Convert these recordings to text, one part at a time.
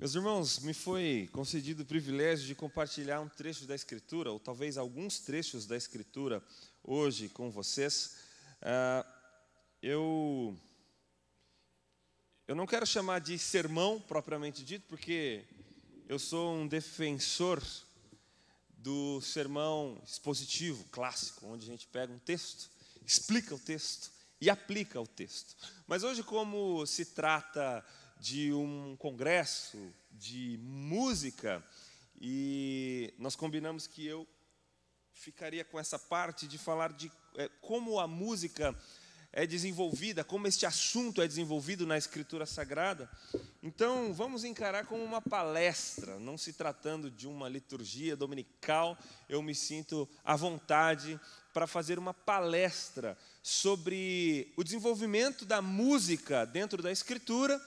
Meus irmãos, me foi concedido o privilégio de compartilhar um trecho da Escritura, ou talvez alguns trechos da Escritura, hoje com vocês. Eu não quero chamar de sermão propriamente dito, porque eu sou um defensor do sermão expositivo, clássico, onde a gente pega um texto, explica o texto e aplica o texto. Mas hoje, como se trata de um congresso de música, e nós combinamos que eu ficaria com essa parte de falar de como a música é desenvolvida, como este assunto é desenvolvido na Escritura Sagrada. Então, vamos encarar como uma palestra, não se tratando de uma liturgia dominical. Eu me sinto à vontade para fazer uma palestra sobre o desenvolvimento da música dentro da Escritura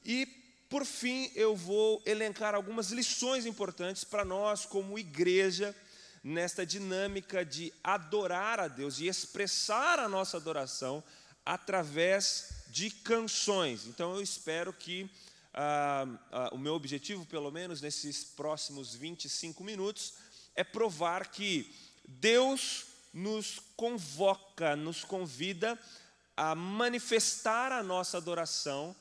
e, por fim, eu vou elencar algumas lições importantes para nós como igreja, nesta dinâmica de adorar a Deus e expressar a nossa adoração através de canções. Então eu espero que o meu objetivo, pelo menos nesses próximos 25 minutos, é provar que Deus nos convoca, nos convida a manifestar a nossa adoração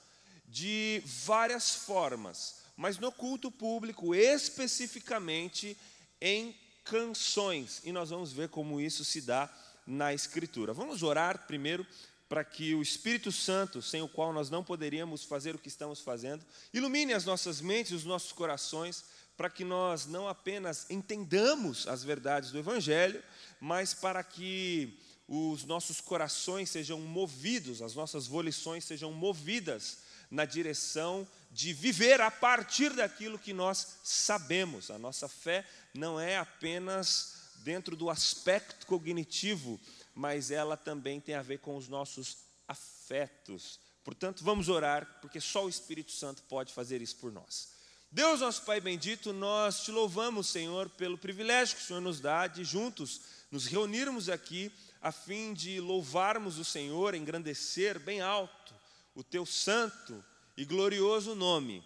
de várias formas, mas no culto público, especificamente em canções, e nós vamos ver como isso se dá na Escritura. Vamos orar primeiro para que o Espírito Santo, sem o qual nós não poderíamos fazer o que estamos fazendo, ilumine as nossas mentes, os nossos corações, para que nós não apenas entendamos as verdades do Evangelho, mas para que os nossos corações sejam movidos, as nossas volições sejam movidas na direção de viver a partir daquilo que nós sabemos. A nossa fé não é apenas dentro do aspecto cognitivo, mas ela também tem a ver com os nossos afetos. Portanto, vamos orar, porque só o Espírito Santo pode fazer isso por nós. Deus, nosso Pai bendito, nós te louvamos, Senhor, pelo privilégio que o Senhor nos dá de juntos nos reunirmos aqui, a fim de louvarmos o Senhor, engrandecer bem alto o teu santo e glorioso nome.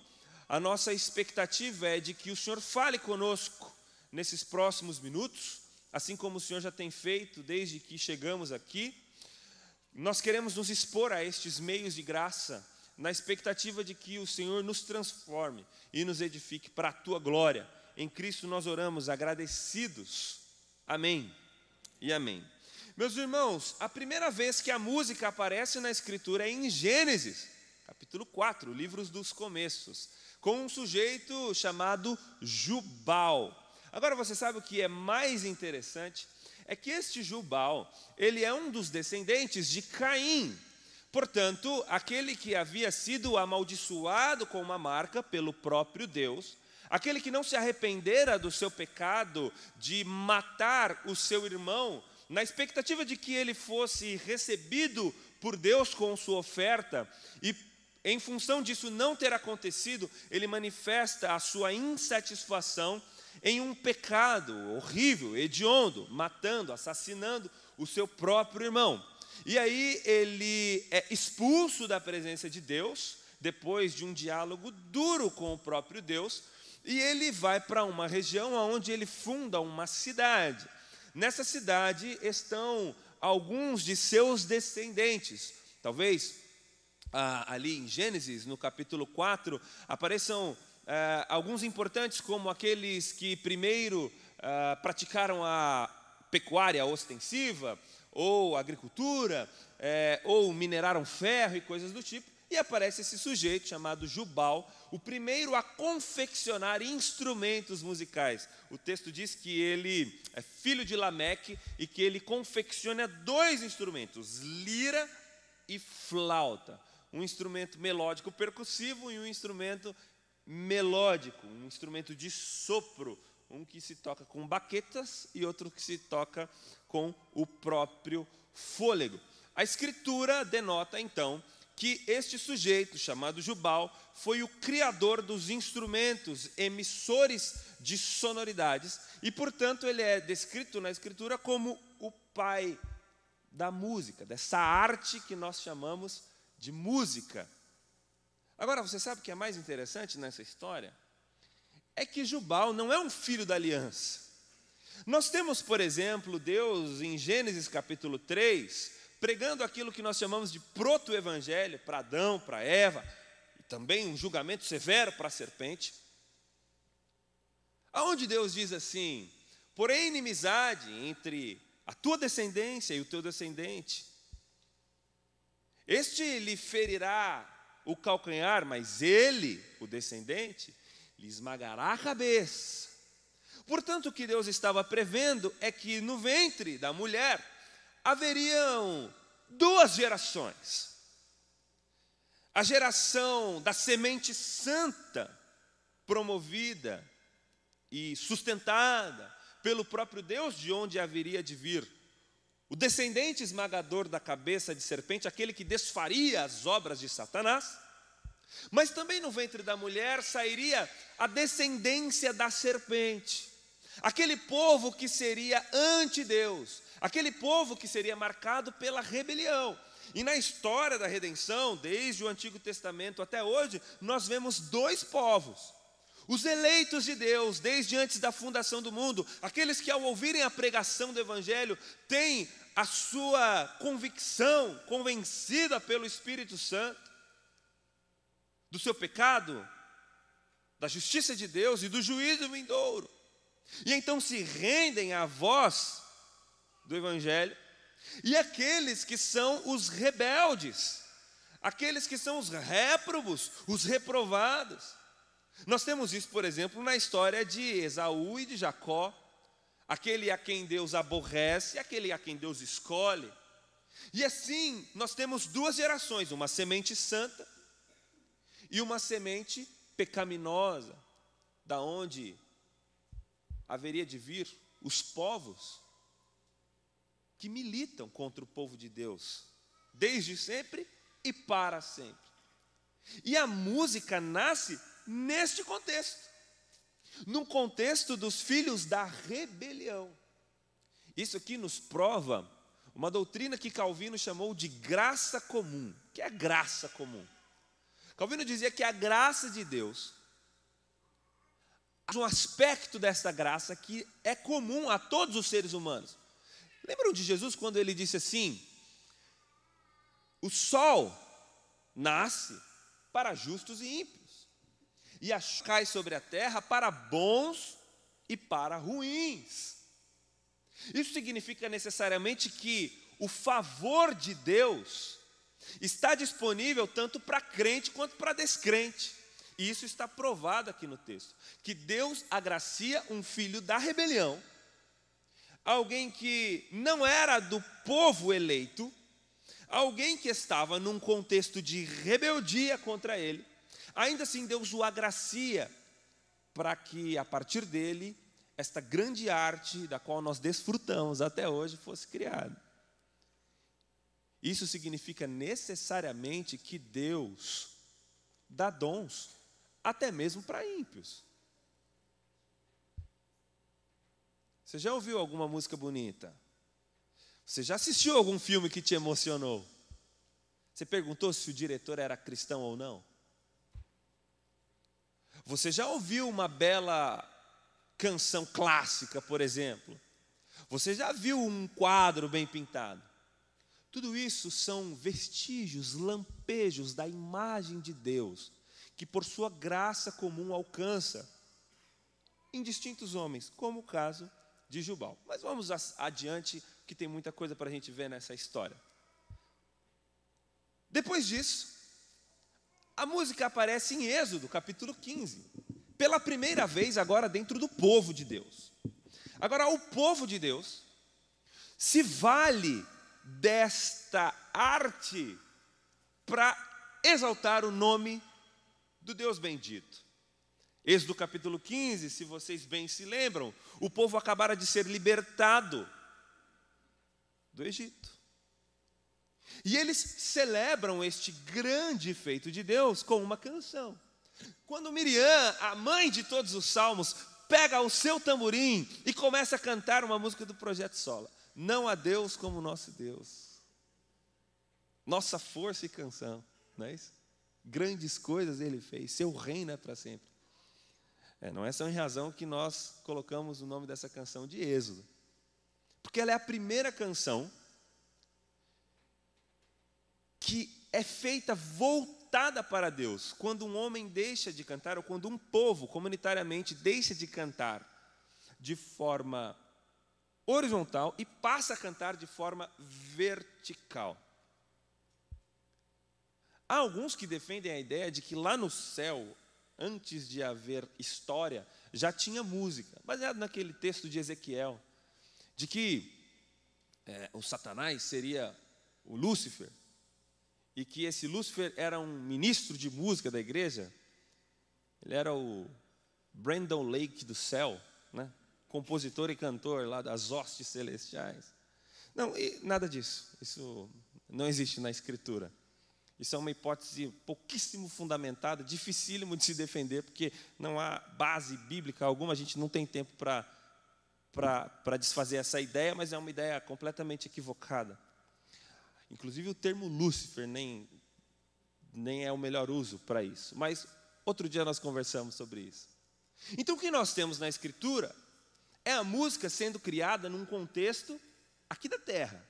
A nossa expectativa é de que o Senhor fale conosco nesses próximos minutos, assim como o Senhor já tem feito desde que chegamos aqui. Nós queremos nos expor a estes meios de graça, na expectativa de que o Senhor nos transforme e nos edifique para a tua glória. Em Cristo nós oramos agradecidos. Amém e amém. Meus irmãos, a primeira vez que a música aparece na Escritura é em Gênesis, capítulo 4, livros dos começos, com um sujeito chamado Jubal. Agora você sabe o que é mais interessante? É que este Jubal, ele é um dos descendentes de Caim. Portanto, aquele que havia sido amaldiçoado com uma marca pelo próprio Deus, aquele que não se arrependera do seu pecado de matar o seu irmão, na expectativa de que ele fosse recebido por Deus com sua oferta, e em função disso não ter acontecido, ele manifesta a sua insatisfação em um pecado horrível, hediondo, matando, assassinando o seu próprio irmão. E aí ele é expulso da presença de Deus, depois de um diálogo duro com o próprio Deus, e ele vai para uma região onde ele funda uma cidade. Nessa cidade estão alguns de seus descendentes. Talvez ali em Gênesis, no capítulo 4, apareçam alguns importantes, como aqueles que primeiro praticaram a pecuária ostensiva, ou agricultura, ou mineraram ferro e coisas do tipo. E aparece esse sujeito chamado Jubal, o primeiro a confeccionar instrumentos musicais. O texto diz que ele é filho de Lameque e que ele confecciona 2 instrumentos, lira e flauta. Um instrumento melódico percussivo e um instrumento melódico, um instrumento de sopro. Um que se toca com baquetas e outro que se toca com o próprio fôlego. A Escritura denota, então, que este sujeito, chamado Jubal, foi o criador dos instrumentos emissores de sonoridades e, portanto, ele é descrito na Escritura como o pai da música, dessa arte que nós chamamos de música. Agora, você sabe o que é mais interessante nessa história? É que Jubal não é um filho da aliança. Nós temos, por exemplo, Deus em Gênesis capítulo 3, pregando aquilo que nós chamamos de proto-evangelho para Adão, para Eva, e também um julgamento severo para a serpente. Aonde Deus diz assim: porém inimizade entre a tua descendência e o teu descendente. Este lhe ferirá o calcanhar, mas ele, o descendente, lhe esmagará a cabeça. Portanto, o que Deus estava prevendo é que no ventre da mulher haveriam duas gerações. A geração da semente santa, promovida e sustentada pelo próprio Deus, de onde haveria de vir o descendente esmagador da cabeça de serpente, aquele que desfaria as obras de Satanás. Mas também no ventre da mulher sairia a descendência da serpente, aquele povo que seria ante-Deus, aquele povo que seria marcado pela rebelião. E na história da redenção, desde o Antigo Testamento até hoje, nós vemos dois povos: os eleitos de Deus, desde antes da fundação do mundo, aqueles que ao ouvirem a pregação do Evangelho, têm a sua convicção convencida pelo Espírito Santo, do seu pecado, da justiça de Deus e do juízo vindouro. E então se rendem à voz do Evangelho. E aqueles que são os rebeldes, aqueles que são os réprobos, os reprovados. Nós temos isso, por exemplo, na história de Esaú e de Jacó, aquele a quem Deus aborrece e aquele a quem Deus escolhe. E assim, nós temos duas gerações, uma semente santa e uma semente pecaminosa, da onde haveria de vir os povos que militam contra o povo de Deus, desde sempre e para sempre. E a música nasce neste contexto, num contexto dos filhos da rebelião. Isso aqui nos prova uma doutrina que Calvino chamou de graça comum. O que é graça comum? Calvino dizia que a graça de Deus, um aspecto dessa graça que é comum a todos os seres humanos. Lembram de Jesus quando ele disse assim: o sol nasce para justos e ímpios, e a chuva cai sobre a terra para bons e para ruins. Isso significa necessariamente que o favor de Deus está disponível tanto para crente quanto para descrente. E isso está provado aqui no texto, que Deus agracia um filho da rebelião, alguém que não era do povo eleito, alguém que estava num contexto de rebeldia contra ele. Ainda assim Deus o agracia para que a partir dele esta grande arte da qual nós desfrutamos até hoje fosse criada. Isso significa necessariamente que Deus dá dons até mesmo para ímpios. Você já ouviu alguma música bonita? Você já assistiu algum filme que te emocionou? Você perguntou se o diretor era cristão ou não? Você já ouviu uma bela canção clássica, por exemplo? Você já viu um quadro bem pintado? Tudo isso são vestígios, lampejos da imagem de Deus, que por sua graça comum alcança indistintos homens, como o caso de Jubal. Mas vamos adiante, que tem muita coisa para a gente ver nessa história. Depois disso, a música aparece em Êxodo, capítulo 15. Pela primeira vez agora dentro do povo de Deus. Agora, o povo de Deus se vale desta arte para exaltar o nome do Deus bendito. Êxodo capítulo 15, se vocês bem se lembram, o povo acabara de ser libertado do Egito. E eles celebram este grande feito de Deus com uma canção. Quando Miriam, a mãe de todos os salmos, pega o seu tamborim e começa a cantar uma música do Projeto Sola. Não há Deus como nosso Deus. Nossa força e canção, não é isso? Grandes coisas Ele fez, seu reino é para sempre. Não é só em razão que nós colocamos o nome dessa canção de Êxodo, porque ela é a primeira canção que é feita voltada para Deus. Quando um homem deixa de cantar, ou quando um povo comunitariamente deixa de cantar de forma horizontal e passa a cantar de forma vertical. Há alguns que defendem a ideia de que lá no céu, antes de haver história, já tinha música, baseado naquele texto de Ezequiel, de que o Satanás seria o Lúcifer, e que esse Lúcifer era um ministro de música da igreja. Ele era o Brandon Lake do céu, né? Compositor e cantor lá das hostes celestiais. Não, nada disso. Isso não existe na Escritura. Isso é uma hipótese pouquíssimo fundamentada, dificílimo de se defender, porque não há base bíblica alguma, a gente não tem tempo para desfazer essa ideia, mas é uma ideia completamente equivocada. Inclusive o termo Lúcifer nem é o melhor uso para isso. Mas outro dia nós conversamos sobre isso. Então o que nós temos na Escritura é a música sendo criada num contexto aqui da terra.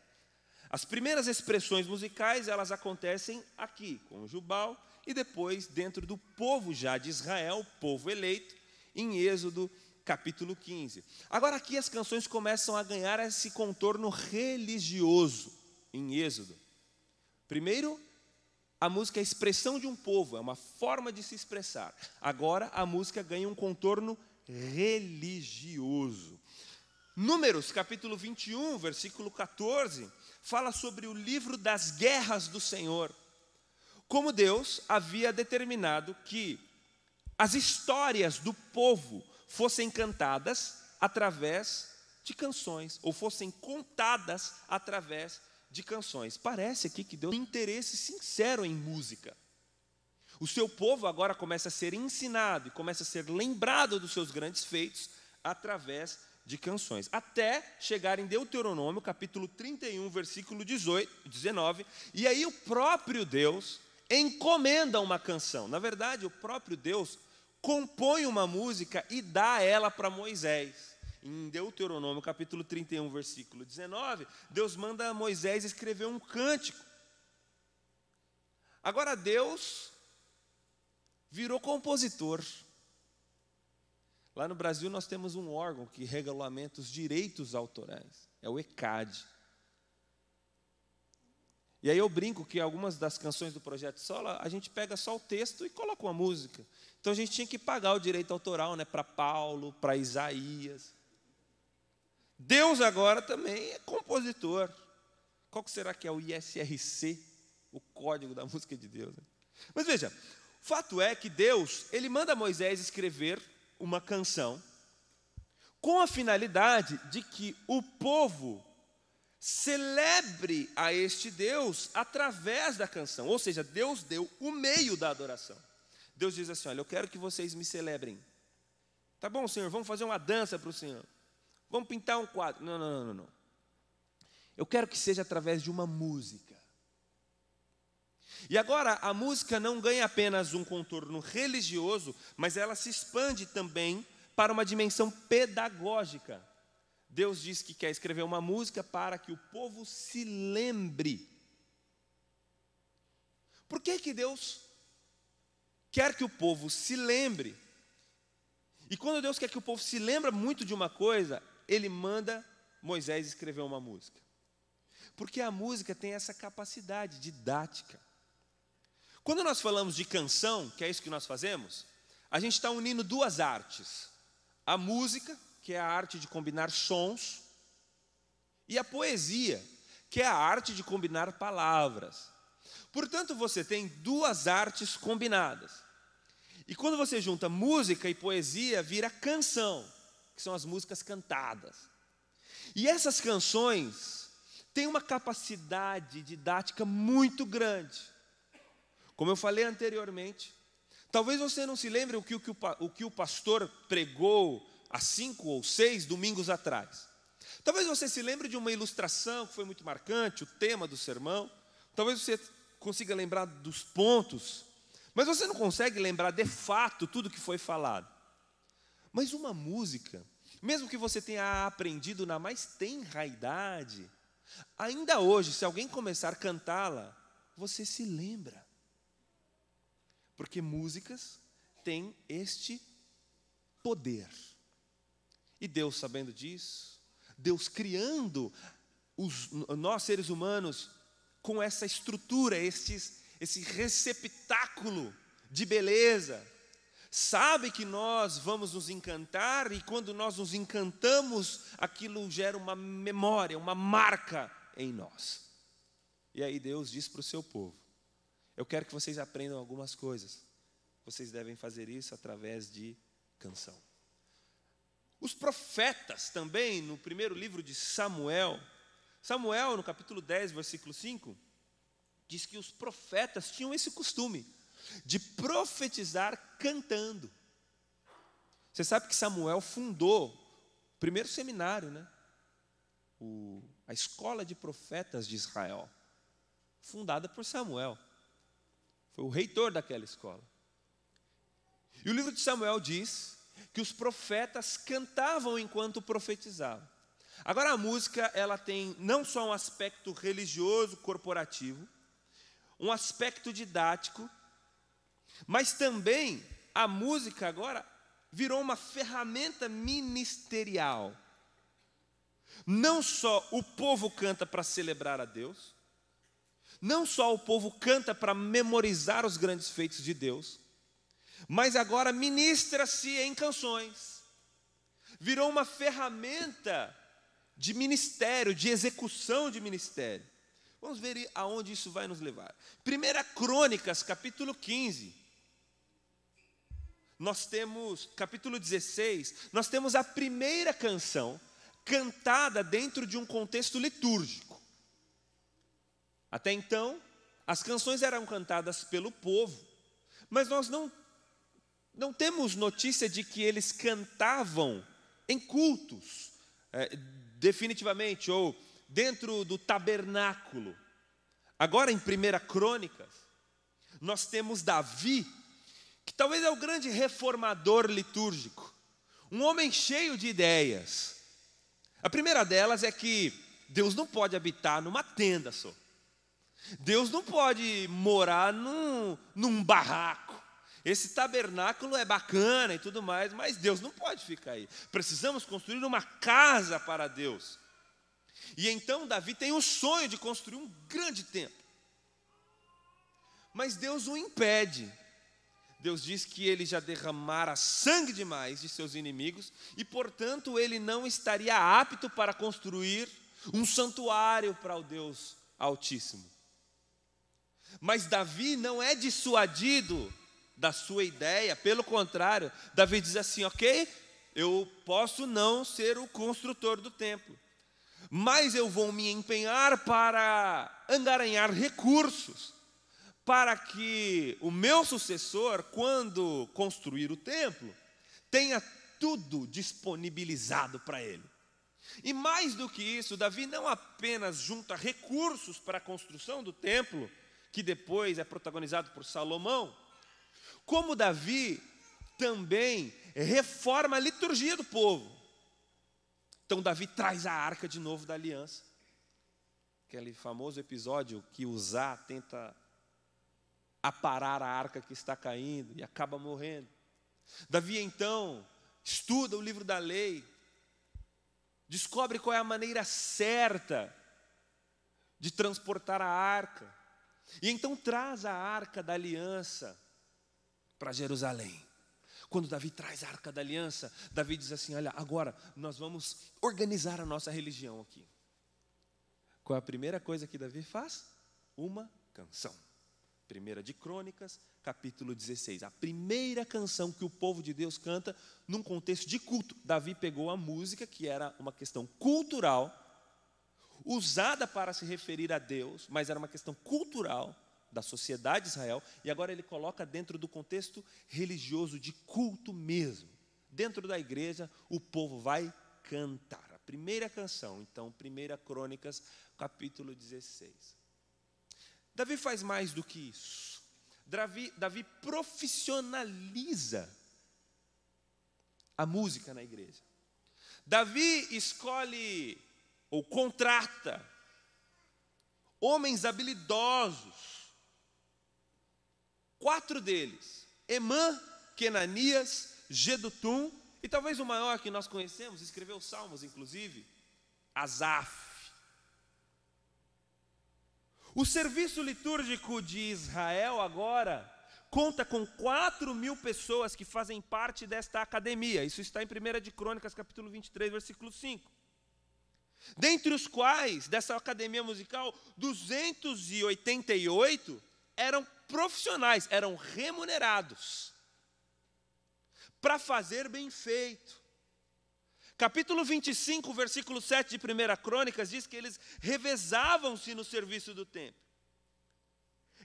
As primeiras expressões musicais, elas acontecem aqui, com Jubal, e depois dentro do povo já de Israel, povo eleito, em Êxodo capítulo 15. Agora aqui as canções começam a ganhar esse contorno religioso em Êxodo. Primeiro, a música é a expressão de um povo, é uma forma de se expressar. Agora a música ganha um contorno religioso. Números capítulo 21, versículo 14, fala sobre o livro das guerras do Senhor. Como Deus havia determinado que as histórias do povo fossem cantadas através de canções, ou fossem contadas através de canções. Parece aqui que Deus tem interesse sincero em música. O seu povo agora começa a ser ensinado e começa a ser lembrado dos seus grandes feitos através de canções, até chegar em Deuteronômio, capítulo 31, versículo 19, e aí o próprio Deus encomenda uma canção. Na verdade, o próprio Deus compõe uma música e dá ela para Moisés. Em Deuteronômio, capítulo 31, versículo 19, Deus manda Moisés escrever um cântico. Agora Deus virou compositor. Lá no Brasil nós temos um órgão que regulamenta os direitos autorais, é o ECAD. E aí eu brinco que algumas das canções do Projeto Sola, a gente pega só o texto e coloca uma música. Então a gente tinha que pagar o direito autoral, né, para Paulo, para Isaías. Deus agora também é compositor. Qual que será que é o ISRC, o código da música de Deus? Mas veja, o fato é que Deus, ele manda Moisés escrever uma canção com a finalidade de que o povo celebre a este Deus através da canção. Ou seja, Deus deu o meio da adoração. Deus diz assim: olha, eu quero que vocês me celebrem. Tá bom, Senhor, vamos fazer uma dança para o Senhor. Vamos pintar um quadro. Não. Eu quero que seja através de uma música. E agora a música não ganha apenas um contorno religioso, mas ela se expande também para uma dimensão pedagógica. Deus diz que quer escrever uma música para que o povo se lembre. Por que Deus quer que o povo se lembre? E quando Deus quer que o povo se lembre muito de uma coisa, Ele manda Moisés escrever uma música. Porque a música tem essa capacidade didática. Quando nós falamos de canção, que é isso que nós fazemos, a gente está unindo duas artes. A música, que é a arte de combinar sons, e a poesia, que é a arte de combinar palavras. Portanto, você tem duas artes combinadas. E quando você junta música e poesia, vira canção, que são as músicas cantadas. E essas canções têm uma capacidade didática muito grande. Como eu falei anteriormente, talvez você não se lembre o que o pastor pregou há 5 ou 6 domingos atrás. Talvez você se lembre de uma ilustração que foi muito marcante, o tema do sermão. Talvez você consiga lembrar dos pontos. Mas você não consegue lembrar de fato tudo que foi falado. Mas uma música, mesmo que você tenha aprendido na mais tenra idade, ainda hoje, se alguém começar a cantá-la, você se lembra. Porque músicas têm este poder. E Deus, sabendo disso, Deus criando nós seres humanos com essa estrutura, esse receptáculo de beleza, sabe que nós vamos nos encantar, e quando nós nos encantamos, aquilo gera uma memória, uma marca em nós. E aí Deus diz para o seu povo: eu quero que vocês aprendam algumas coisas. Vocês devem fazer isso através de canção. Os profetas também, no primeiro livro de Samuel, no capítulo 10, versículo 5, diz que os profetas tinham esse costume de profetizar cantando. Você sabe que Samuel fundou o primeiro seminário, né? A escola de profetas de Israel, fundada por Samuel. Foi o reitor daquela escola. E o livro de Samuel diz que os profetas cantavam enquanto profetizavam. Agora a música, ela tem não só um aspecto religioso, corporativo, um aspecto didático, mas também a música agora virou uma ferramenta ministerial. Não só o povo canta para celebrar a Deus, não só o povo canta para memorizar os grandes feitos de Deus, mas agora ministra-se em canções. Virou uma ferramenta de ministério, de execução de ministério. Vamos ver aonde isso vai nos levar. 1 Crônicas, capítulo 15. Nós temos, capítulo 16, nós temos a primeira canção cantada dentro de um contexto litúrgico. Até então, as canções eram cantadas pelo povo, mas nós não temos notícia de que eles cantavam em cultos, definitivamente, ou dentro do tabernáculo. Agora, em 1 Crônicas, nós temos Davi, que talvez é o grande reformador litúrgico, um homem cheio de ideias. A primeira delas é que Deus não pode habitar numa tenda só. Deus não pode morar num barraco. Esse tabernáculo é bacana e tudo mais, mas Deus não pode ficar aí. Precisamos construir uma casa para Deus. E então Davi tem o sonho de construir um grande templo. Mas Deus o impede. Deus diz que ele já derramara sangue demais de seus inimigos e, portanto, ele não estaria apto para construir um santuário para o Deus Altíssimo. Mas Davi não é dissuadido da sua ideia, pelo contrário, Davi diz assim: ok, eu posso não ser o construtor do templo, mas eu vou me empenhar para angariar recursos, para que o meu sucessor, quando construir o templo, tenha tudo disponibilizado para ele. E mais do que isso, Davi não apenas junta recursos para a construção do templo, que depois é protagonizado por Salomão, como Davi também reforma a liturgia do povo. Então Davi traz a arca de novo da aliança. Aquele famoso episódio que Uzá tenta aparar a arca que está caindo e acaba morrendo. Davi então estuda o livro da lei, descobre qual é a maneira certa de transportar a arca, e então traz a arca da aliança para Jerusalém. Quando Davi traz a arca da aliança, Davi diz assim: olha, agora nós vamos organizar a nossa religião aqui. Qual é a primeira coisa que Davi faz? Uma canção. 1 de Crônicas, capítulo 16. A primeira canção que o povo de Deus canta num contexto de culto. Davi pegou a música, que era uma questão cultural, usada para se referir a Deus, mas era uma questão cultural da sociedade de Israel, e agora ele coloca dentro do contexto religioso de culto mesmo. Dentro da igreja, o povo vai cantar. A primeira canção, então, 1 Crônicas, capítulo 16. Davi faz mais do que isso. Davi profissionaliza a música na igreja. Davi escolhe ou contrata homens habilidosos. 4 deles: Emã, Kenanias, Gedutum, e talvez o maior que nós conhecemos, escreveu salmos inclusive, Asaf. O serviço litúrgico de Israel agora conta com 4.000 pessoas que fazem parte desta academia. Isso está em 1 de Crônicas, capítulo 23, versículo 5. Dentre os quais, dessa academia musical, 288 eram profissionais, eram remunerados para fazer bem feito. Capítulo 25, versículo 7 de 1 Crônicas, diz que eles revezavam-se no serviço do templo.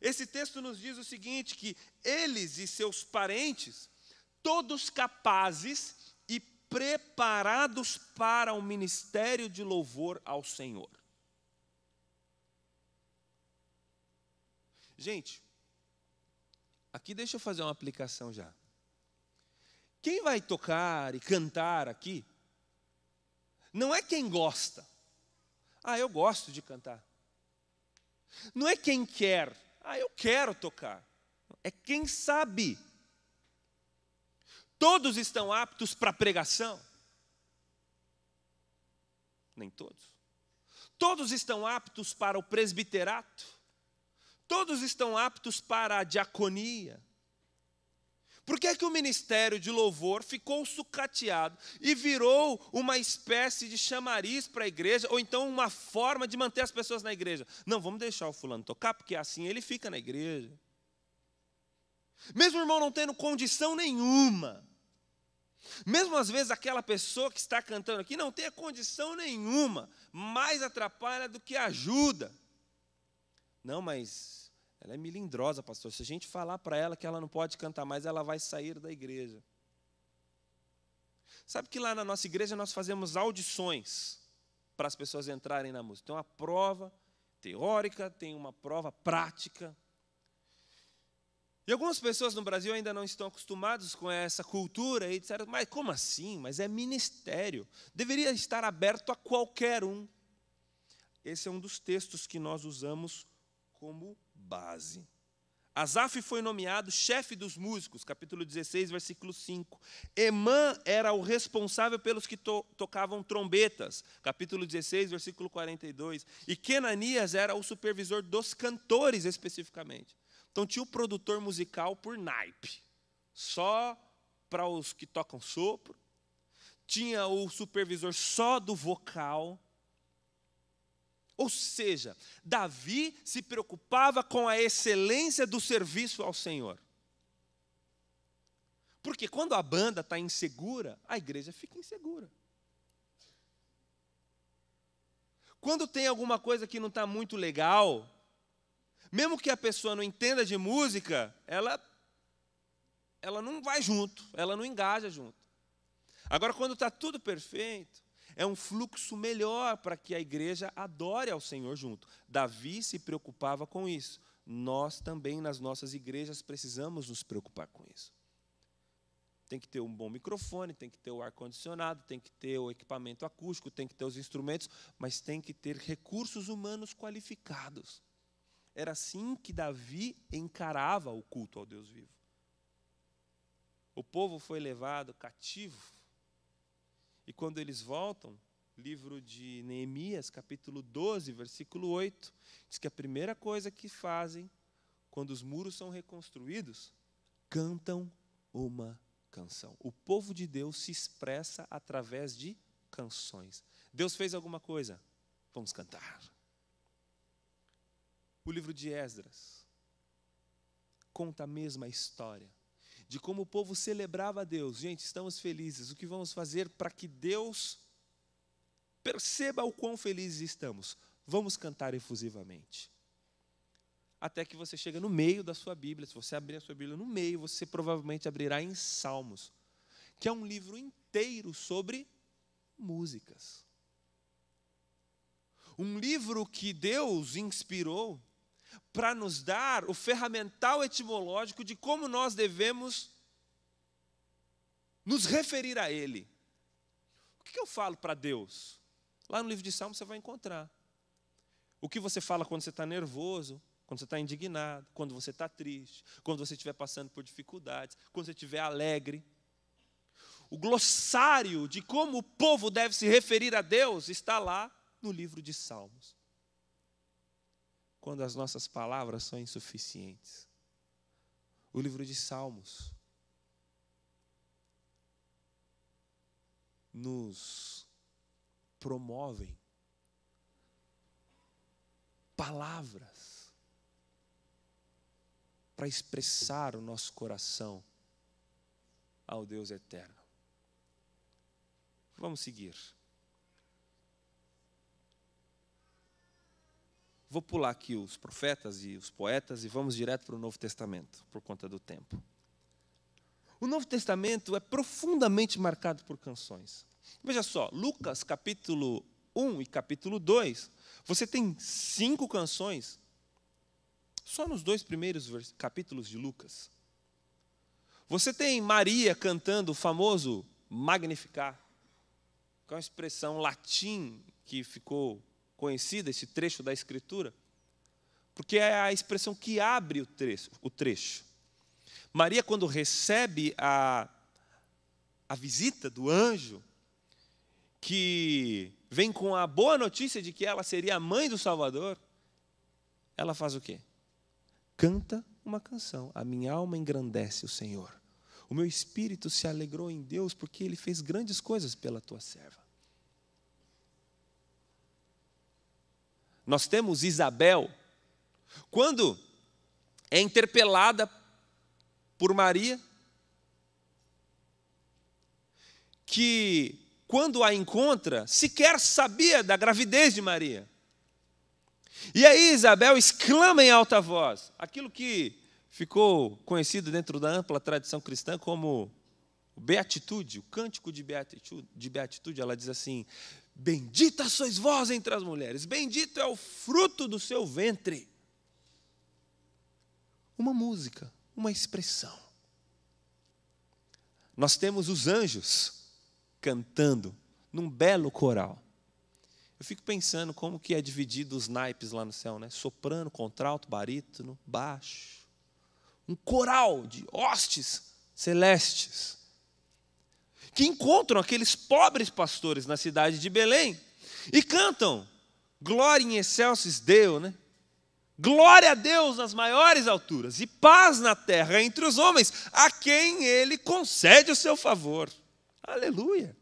Esse texto nos diz o seguinte, que eles e seus parentes, todos capazes e preparados para o ministério de louvor ao Senhor. Gente, aqui deixa eu fazer uma aplicação já. Quem vai tocar e cantar aqui, não é quem gosta. Eu gosto de cantar. Não é quem quer. Eu quero tocar. É quem sabe. Todos estão aptos para a pregação? Nem todos. Todos estão aptos para o presbiterato? Todos estão aptos para a diaconia? Por que é que o ministério de louvor ficou sucateado e virou uma espécie de chamariz para a igreja, ou então uma forma de manter as pessoas na igreja? Não, vamos deixar o fulano tocar, porque assim ele fica na igreja. Mesmo o irmão não tendo condição nenhuma, mesmo às vezes aquela pessoa que está cantando aqui não tenha condição nenhuma, mais atrapalha do que ajuda. Não, mas ela é melindrosa, pastor. Se a gente falar para ela que ela não pode cantar mais, ela vai sair da igreja. Sabe que lá na nossa igreja nós fazemos audições para as pessoas entrarem na música. Tem uma prova teórica, tem uma prova prática. E algumas pessoas no Brasil ainda não estão acostumadas com essa cultura e disseram, mas como assim? Mas é ministério. Deveria estar aberto a qualquer um. Esse é um dos textos que nós usamos como base. Asaf foi nomeado chefe dos músicos, capítulo 16, versículo 5. Emã era o responsável pelos que tocavam trombetas, capítulo 16, versículo 42. E Kenanias era o supervisor dos cantores, especificamente. Então tinha o produtor musical por naipe, só para os que tocam sopro. Tinha o supervisor só do vocal. Ou seja, Davi se preocupava com a excelência do serviço ao Senhor. Porque quando a banda está insegura, a igreja fica insegura. Quando tem alguma coisa que não está muito legal, mesmo que a pessoa não entenda de música, ela não vai junto, ela não engaja junto. Agora, quando está tudo perfeito, é um fluxo melhor para que a igreja adore ao Senhor junto. Davi se preocupava com isso. Nós também, nas nossas igrejas, precisamos nos preocupar com isso. Tem que ter um bom microfone, tem que ter o ar-condicionado, tem que ter o equipamento acústico, tem que ter os instrumentos, mas tem que ter recursos humanos qualificados. Era assim que Davi encarava o culto ao Deus vivo. O povo foi levado cativo. E quando eles voltam, livro de Neemias, capítulo 12, versículo 8, diz que a primeira coisa que fazem, quando os muros são reconstruídos, cantam uma canção. O povo de Deus se expressa através de canções. Deus fez alguma coisa? Vamos cantar. O livro de Esdras conta a mesma história de como o povo celebrava a Deus. Gente, estamos felizes. O que vamos fazer para que Deus perceba o quão felizes estamos? Vamos cantar efusivamente. Até que você chega no meio da sua Bíblia. Se você abrir a sua Bíblia no meio, você provavelmente abrirá em Salmos, que é um livro inteiro sobre músicas. Um livro que Deus inspirou para nos dar o ferramental etimológico de como nós devemos nos referir a Ele. O que eu falo para Deus? Lá no livro de Salmos você vai encontrar. O que você fala quando você está nervoso, quando você está indignado, quando você está triste, quando você estiver passando por dificuldades, quando você estiver alegre. O glossário de como o povo deve se referir a Deus está lá no livro de Salmos. Quando as nossas palavras são insuficientes. O livro de Salmos nos promovem palavras para expressar o nosso coração ao Deus eterno. Vamos seguir. Vou pular aqui os profetas e os poetas e vamos direto para o Novo Testamento, por conta do tempo. O Novo Testamento é profundamente marcado por canções. Veja só, Lucas capítulo 1 e capítulo 2, você tem 5 canções, só nos 2 primeiros capítulos de Lucas. Você tem Maria cantando o famoso Magnificat, que é uma expressão latim que ficou conhecida, esse trecho da Escritura, porque é a expressão que abre o trecho. Maria, quando recebe a visita do anjo, que vem com a boa notícia de que ela seria a mãe do Salvador, ela faz o quê? Canta uma canção. A minha alma engrandece o Senhor. O meu espírito se alegrou em Deus, porque Ele fez grandes coisas pela tua serva. Nós temos Isabel, quando é interpelada por Maria, que quando a encontra, sequer sabia da gravidez de Maria. E aí Isabel exclama em alta voz, aquilo que ficou conhecido dentro da ampla tradição cristã como beatitude, o cântico de beatitude, ela diz assim: bendita sois vós entre as mulheres, bendito é o fruto do seu ventre. Uma música, uma expressão. Nós temos os anjos cantando num belo coral. Eu fico pensando como que é dividido os naipes lá no céu, né? Soprano, contralto, barítono, baixo. Um coral de hostes celestes que encontram aqueles pobres pastores na cidade de Belém e cantam glória in excelsis Deo, né? Glória a Deus nas maiores alturas e paz na terra entre os homens, a quem Ele concede o seu favor. Aleluia!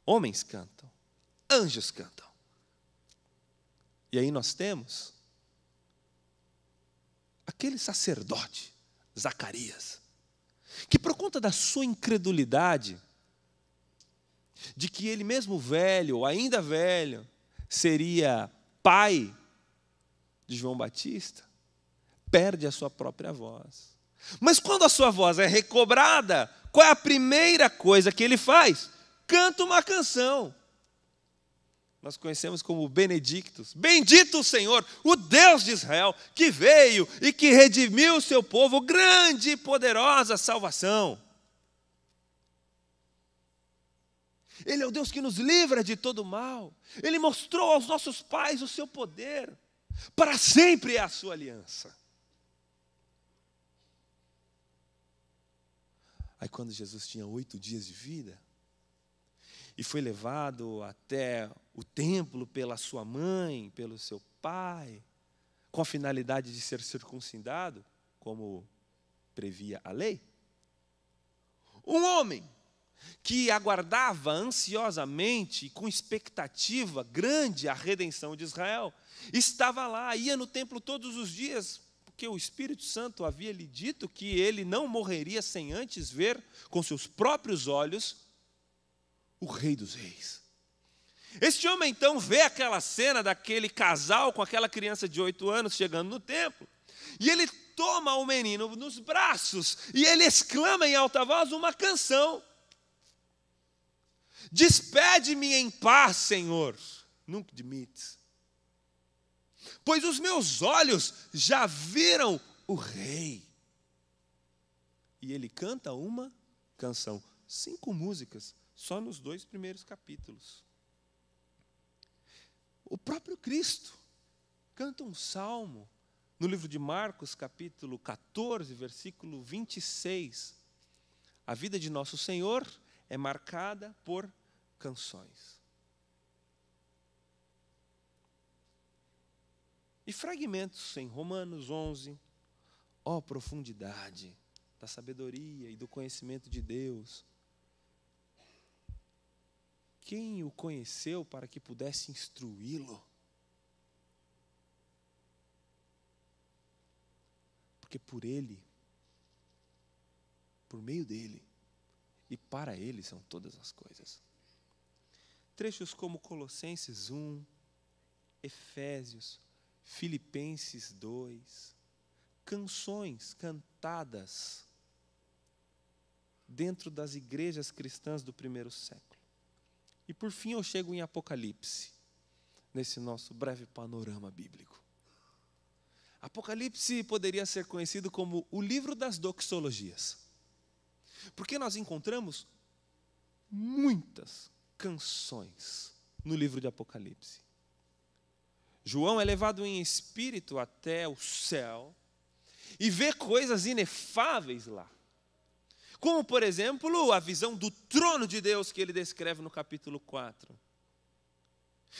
Homens cantam, anjos cantam. E aí nós temos aquele sacerdote, Zacarias, que por conta da sua incredulidade, de que ele mesmo velho, ou ainda velho, seria pai de João Batista, perde a sua própria voz. Mas quando a sua voz é recobrada, qual é a primeira coisa que ele faz? Canta uma canção. Nós conhecemos como Benedictus. Bendito o Senhor, o Deus de Israel, que veio e que redimiu o seu povo, grande e poderosa salvação. Ele é o Deus que nos livra de todo mal. Ele mostrou aos nossos pais o seu poder. Para sempre é a sua aliança. Aí quando Jesus tinha 8 dias de vida, e foi levado até o templo pela sua mãe, pelo seu pai, com a finalidade de ser circuncidado, como previa a lei, um homem que aguardava ansiosamente e com expectativa grande a redenção de Israel, estava lá, ia no templo todos os dias, porque o Espírito Santo havia lhe dito que ele não morreria sem antes ver com seus próprios olhos o Rei dos Reis. Este homem então vê aquela cena daquele casal com aquela criança de 8 anos chegando no templo, e ele toma o menino nos braços e ele exclama em alta voz uma canção: despede-me em paz, Senhor, nunc dimittis. pois os meus olhos já viram o Rei. E ele canta uma canção, 5 músicas, só nos 2 primeiros capítulos. O próprio Cristo canta um salmo, no livro de Marcos, capítulo 14, versículo 26. A vida de nosso Senhor é marcada por canções. E fragmentos em Romanos 11, ó profundidade da sabedoria e do conhecimento de Deus. Quem o conheceu para que pudesse instruí-lo? Porque por ele, por meio dele e para ele são todas as coisas. Trechos como Colossenses 1, Efésios, Filipenses 2, canções cantadas dentro das igrejas cristãs do primeiro século. E por fim eu chego em Apocalipse, nesse nosso breve panorama bíblico. Apocalipse poderia ser conhecido como o livro das doxologias, porque nós encontramos muitas canções no livro de Apocalipse. João é levado em espírito até o céu e vê coisas inefáveis lá. Como, por exemplo, a visão do trono de Deus que ele descreve no capítulo 4.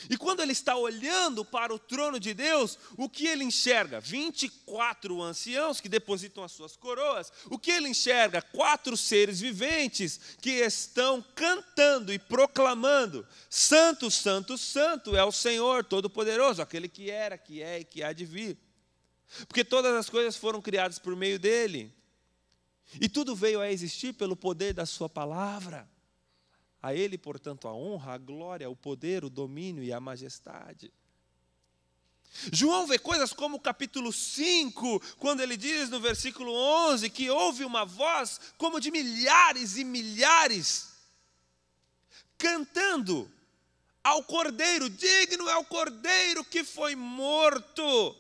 E quando ele está olhando para o trono de Deus, o que ele enxerga? 24 anciãos que depositam as suas coroas. O que ele enxerga? 4 seres viventes que estão cantando e proclamando: Santo, Santo, Santo é o Senhor Todo-Poderoso, aquele que era, que é e que há de vir. Porque todas as coisas foram criadas por meio dele. E tudo veio a existir pelo poder da sua palavra. A ele, portanto, a honra, a glória, o poder, o domínio e a majestade. João vê coisas como o capítulo 5, quando ele diz no versículo 11 que houve uma voz como de milhares e milhares, cantando ao Cordeiro: digno é o Cordeiro que foi morto.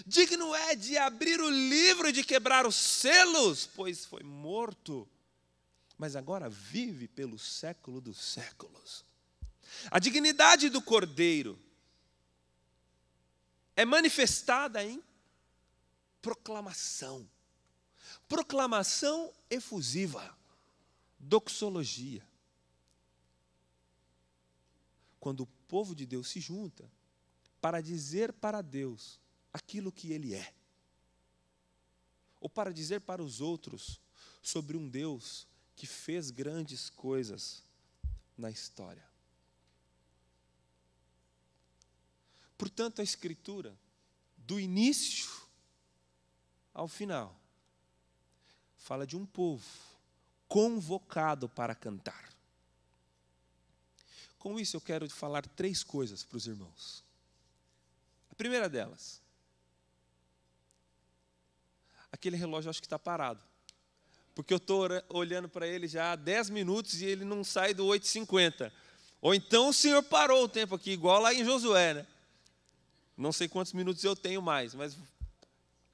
Digno é de abrir o livro e de quebrar os selos, pois foi morto, mas agora vive pelo século dos séculos. A dignidade do Cordeiro é manifestada em proclamação. Proclamação efusiva, doxologia. Quando o povo de Deus se junta para dizer para Deus aquilo que Ele é, ou para dizer para os outros sobre um Deus que fez grandes coisas na história. Portanto, a Escritura, do início ao final, fala de um povo convocado para cantar. Com isso, eu quero falar 3 coisas para os irmãos. A primeira delas: aquele relógio acho que está parado, porque eu estou olhando para ele já há 10 minutos e ele não sai do 8h50. Ou então o Senhor parou o tempo aqui, igual lá em Josué, né? Não sei quantos minutos eu tenho mais, mas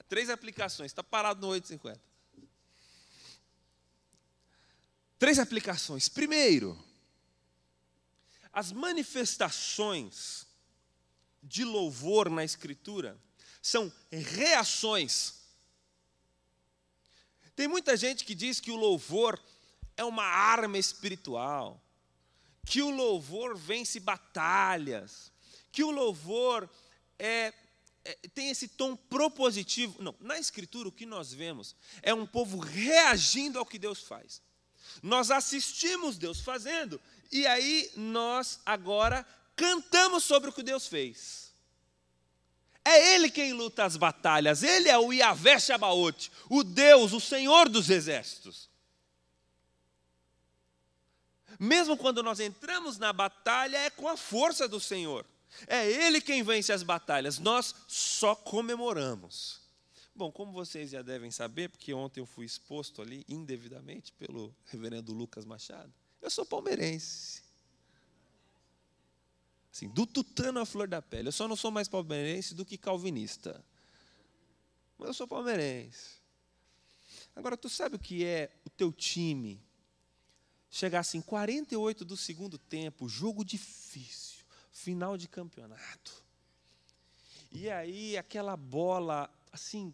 3 aplicações, está parado no 8h50. 3 aplicações. Primeiro, as manifestações de louvor na Escritura são reações. Tem muita gente que diz que o louvor é uma arma espiritual, que o louvor vence batalhas, que o louvor tem esse tom propositivo. Não, na Escritura o que nós vemos é um povo reagindo ao que Deus faz. Nós assistimos Deus fazendo, e aí nós agora cantamos sobre o que Deus fez. É Ele quem luta as batalhas, Ele é o Yavé Shabaoth, o Deus, o Senhor dos exércitos. Mesmo quando nós entramos na batalha, é com a força do Senhor. É Ele quem vence as batalhas, nós só comemoramos. Bom, como vocês já devem saber, porque ontem eu fui exposto ali indevidamente pelo reverendo Lucas Machado, eu sou palmeirense. Assim, do tutano à flor da pele. Eu só não sou mais palmeirense do que calvinista. Mas eu sou palmeirense. Agora, tu sabe o que é o teu time chegar assim, 48 do segundo tempo, jogo difícil, final de campeonato. E aí aquela bola, assim,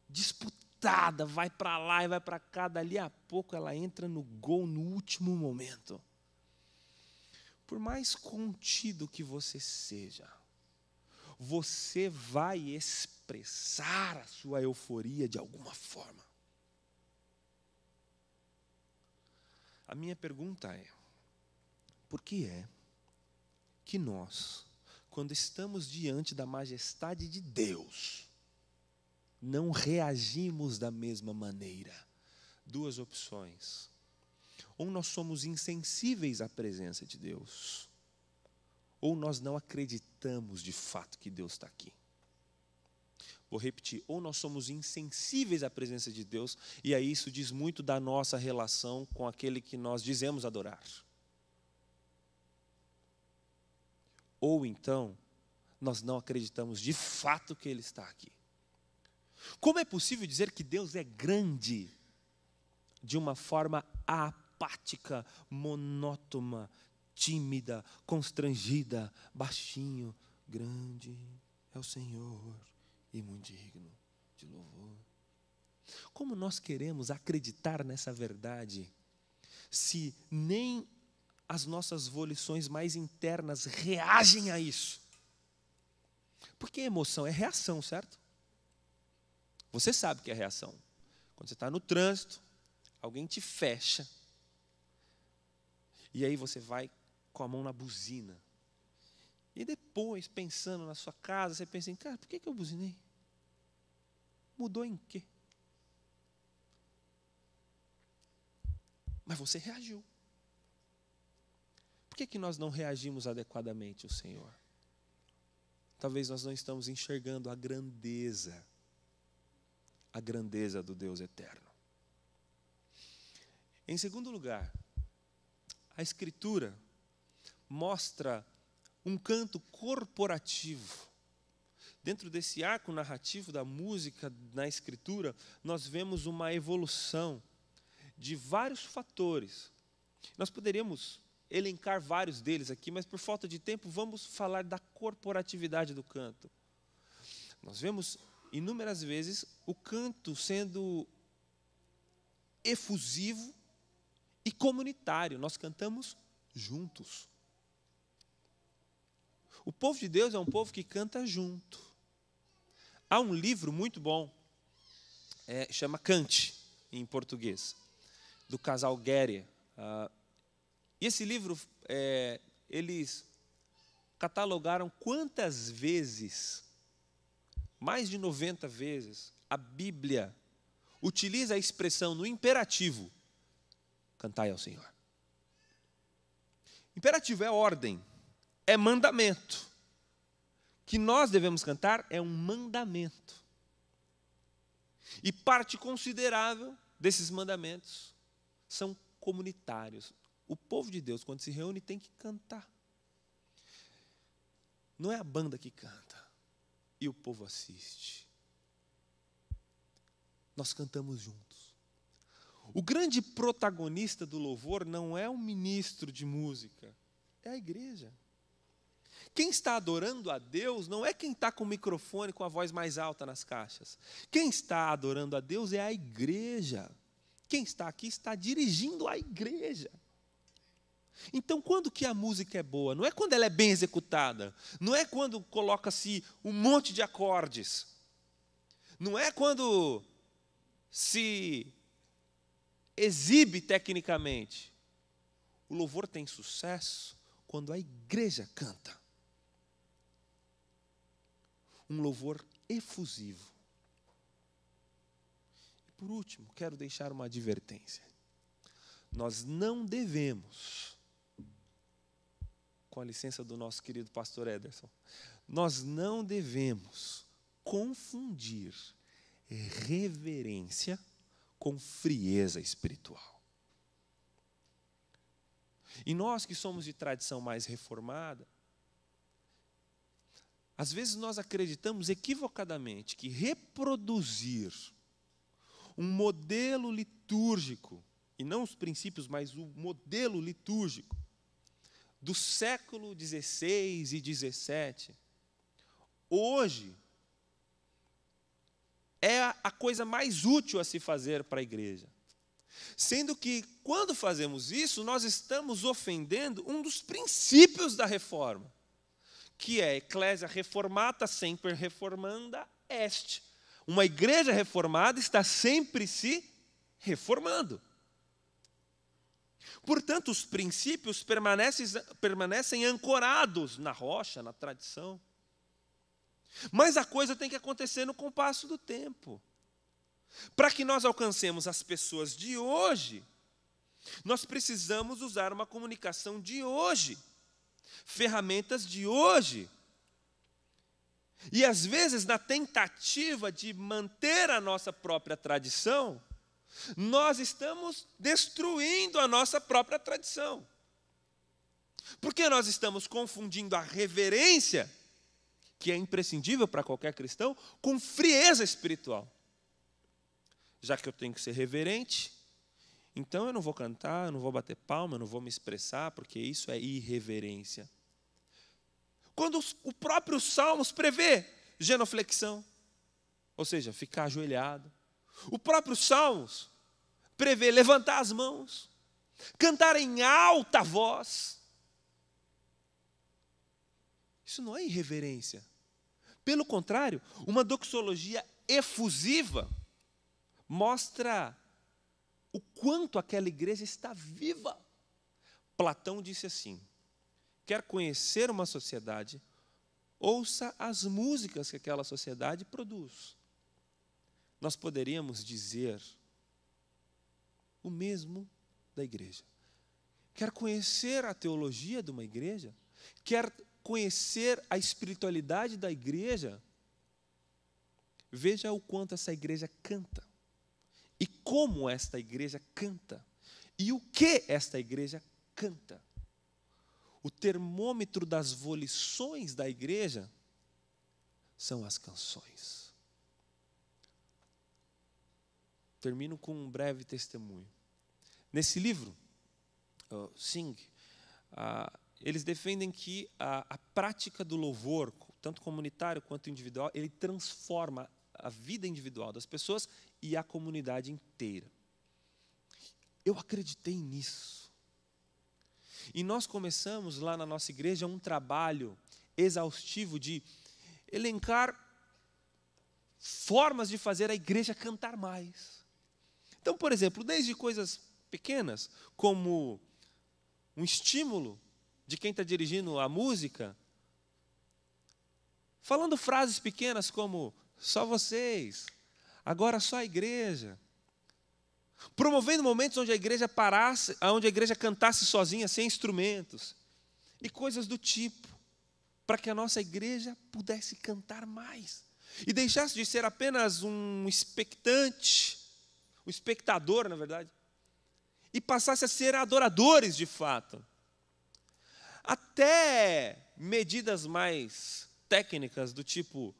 disputada, vai para lá e vai para cá, dali a pouco ela entra no gol no último momento. Por mais contido que você seja, você vai expressar a sua euforia de alguma forma. A minha pergunta é: por que é que nós, quando estamos diante da majestade de Deus, não reagimos da mesma maneira? Duas opções. Ou nós somos insensíveis à presença de Deus, ou nós não acreditamos de fato que Deus está aqui. Vou repetir, ou nós somos insensíveis à presença de Deus, e aí isso diz muito da nossa relação com aquele que nós dizemos adorar. Ou então, nós não acreditamos de fato que Ele está aqui. Como é possível dizer que Deus é grande de uma forma apática, monótona, tímida, constrangida, baixinho? Grande é o Senhor e muito digno de louvor. Como nós queremos acreditar nessa verdade, se nem as nossas volições mais internas reagem a isso? Porque emoção é reação, certo? Você sabe o que é reação. Quando você está no trânsito, alguém te fecha, e aí você vai com a mão na buzina. E depois, pensando na sua casa, você pensa em, cara, por que eu buzinei? Mudou em quê? Mas você reagiu. Por que nós não reagimos adequadamente ao Senhor? Talvez nós não estamos enxergando a grandeza do Deus eterno. Em segundo lugar, a Escritura mostra um canto corporativo. Dentro desse arco narrativo da música na Escritura, nós vemos uma evolução de vários fatores. Nós poderíamos elencar vários deles aqui, mas por falta de tempo, vamos falar da corporatividade do canto. Nós vemos inúmeras vezes o canto sendo efusivo e comunitário. Nós cantamos juntos. O povo de Deus é um povo que canta junto. Há um livro muito bom, chama Cante, em português, do casal Guerrier. E esse livro, eles catalogaram quantas vezes, mais de 90 vezes, a Bíblia utiliza a expressão no imperativo, cantai ao Senhor. Imperativo é ordem, é mandamento. Que nós devemos cantar é um mandamento. E parte considerável desses mandamentos são comunitários. O povo de Deus, quando se reúne, tem que cantar. Não é a banda que canta e o povo assiste. Nós cantamos juntos. O grande protagonista do louvor não é um ministro de música, é a igreja. Quem está adorando a Deus não é quem está com o microfone com a voz mais alta nas caixas. Quem está adorando a Deus é a igreja. Quem está aqui está dirigindo a igreja. Então, quando que a música é boa? Não é quando ela é bem executada. Não é quando coloca-se um monte de acordes. Não é quando se exibe tecnicamente. O louvor tem sucesso quando a igreja canta. Um louvor efusivo. E por último, quero deixar uma advertência. Nós não devemos, com a licença do nosso querido pastor Ederson, nós não devemos confundir reverência com frieza espiritual. E nós que somos de tradição mais reformada, às vezes nós acreditamos equivocadamente que reproduzir um modelo litúrgico, e não os princípios, mas o modelo litúrgico, do século XVI e XVII, hoje, é a coisa mais útil a se fazer para a igreja. Sendo que, quando fazemos isso, nós estamos ofendendo um dos princípios da reforma, que é Ecclesia reformata semper reformanda est. Uma igreja reformada está sempre se reformando. Portanto, os princípios permanecem ancorados na rocha, na tradição. Mas a coisa tem que acontecer no compasso do tempo. Para que nós alcancemos as pessoas de hoje, nós precisamos usar uma comunicação de hoje, ferramentas de hoje. E às vezes, na tentativa de manter a nossa própria tradição, nós estamos destruindo a nossa própria tradição. Porque nós estamos confundindo a reverência, que é imprescindível para qualquer cristão, com frieza espiritual. Já que eu tenho que ser reverente, então eu não vou cantar, eu não vou bater palma, eu não vou me expressar, porque isso é irreverência. Quando o próprio Salmos prevê genuflexão, ou seja, ficar ajoelhado. O próprio Salmos prevê levantar as mãos, cantar em alta voz. Isso não é irreverência. Pelo contrário, uma doxologia efusiva mostra o quanto aquela igreja está viva. Platão disse assim: quer conhecer uma sociedade, ouça as músicas que aquela sociedade produz. Nós poderíamos dizer o mesmo da igreja. Quer conhecer a teologia de uma igreja? Quer conhecer a espiritualidade da igreja? Veja o quanto essa igreja canta. E como esta igreja canta. E o que esta igreja canta. O termômetro das volições da igreja são as canções. Termino com um breve testemunho. Nesse livro, Sing, eles defendem que a prática do louvor, tanto comunitário quanto individual, ele transforma a vida individual das pessoas e a comunidade inteira. Eu acreditei nisso. E nós começamos lá na nossa igreja um trabalho exaustivo de elencar formas de fazer a igreja cantar mais. Então, por exemplo, desde coisas pequenas, como um estímulo de quem está dirigindo a música, falando frases pequenas como só vocês, agora só a igreja. Promovendo momentos onde a igreja parasse, onde a igreja cantasse sozinha, sem instrumentos. E coisas do tipo, para que a nossa igreja pudesse cantar mais. E deixasse de ser apenas um expectante, um espectador, na verdade, e passasse a ser adoradores de fato. Até medidas mais técnicas do tipo,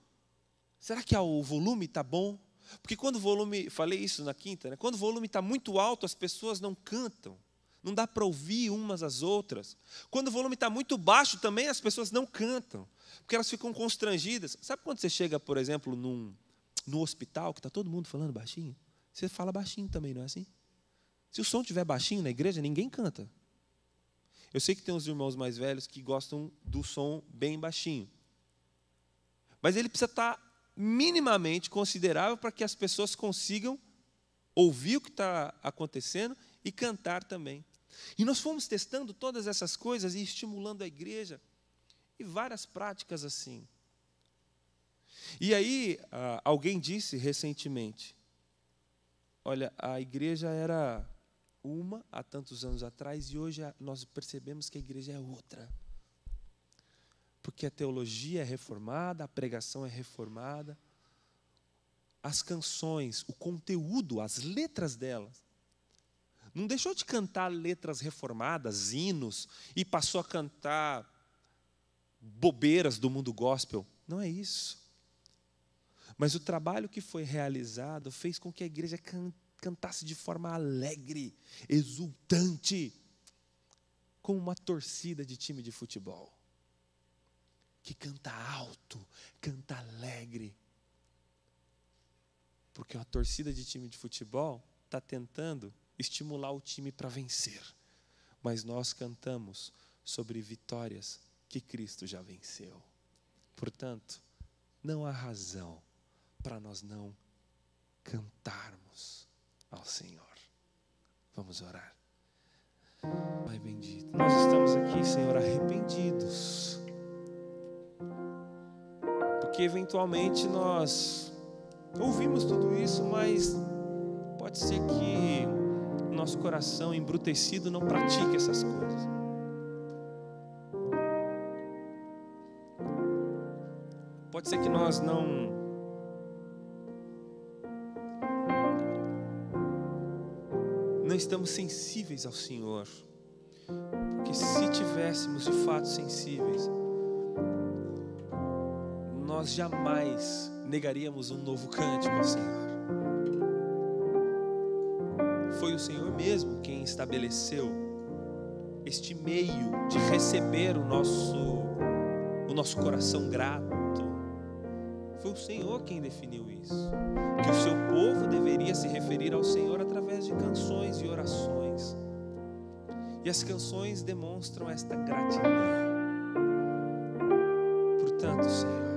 será que o volume está bom? Porque quando o volume, falei isso na quinta, né? Quando o volume está muito alto, as pessoas não cantam. Não dá para ouvir umas às outras. Quando o volume está muito baixo também, as pessoas não cantam. Porque elas ficam constrangidas. Sabe quando você chega, por exemplo, no hospital, que está todo mundo falando baixinho? Você fala baixinho também, não é assim? Se o som estiver baixinho na igreja, ninguém canta. Eu sei que tem uns irmãos mais velhos que gostam do som bem baixinho. Mas ele precisa estar minimamente considerável para que as pessoas consigam ouvir o que está acontecendo e cantar também. E nós fomos testando todas essas coisas e estimulando a igreja. E várias práticas assim. E aí, alguém disse recentemente, olha, a igreja era uma há tantos anos atrás e hoje nós percebemos que a igreja é outra. Porque a teologia é reformada, a pregação é reformada, as canções, o conteúdo, as letras delas, Não deixou de cantar letras reformadas, hinos, e passou a cantar bobeiras do mundo gospel. Não é isso. Mas o trabalho que foi realizado fez com que a igreja cantasse de forma alegre, exultante, como uma torcida de time de futebol, que canta alto, canta alegre. Porque a torcida de time de futebol está tentando estimular o time para vencer. Mas nós cantamos sobre vitórias que Cristo já venceu. Portanto, não há razão para nós não cantarmos ao Senhor. Vamos orar. Pai bendito, nós estamos aqui, Senhor, arrependidos. Porque eventualmente nós ouvimos tudo isso, mas pode ser que o nosso coração embrutecido não pratique essas coisas. Pode ser que nós não estamos sensíveis ao Senhor. Porque se tivéssemos de fato sensíveis, nós jamais negaríamos um novo cântico ao Senhor. Foi o Senhor mesmo quem estabeleceu este meio de receber o nosso coração grato. Foi o Senhor quem definiu isso, que o seu povo deveria se referir ao Senhor através de canções e orações. E as canções demonstram esta gratidão. Portanto, Senhor,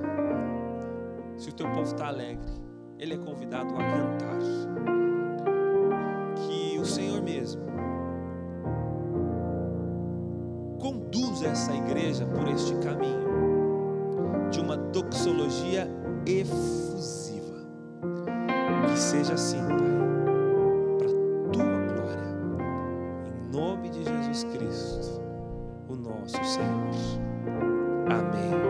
se o teu povo está alegre, ele é convidado a cantar. Que o Senhor mesmo conduza essa igreja por este caminho de uma doxologia efusiva. Que seja assim, Pai, para a tua glória, em nome de Jesus Cristo, o nosso Senhor. Amém.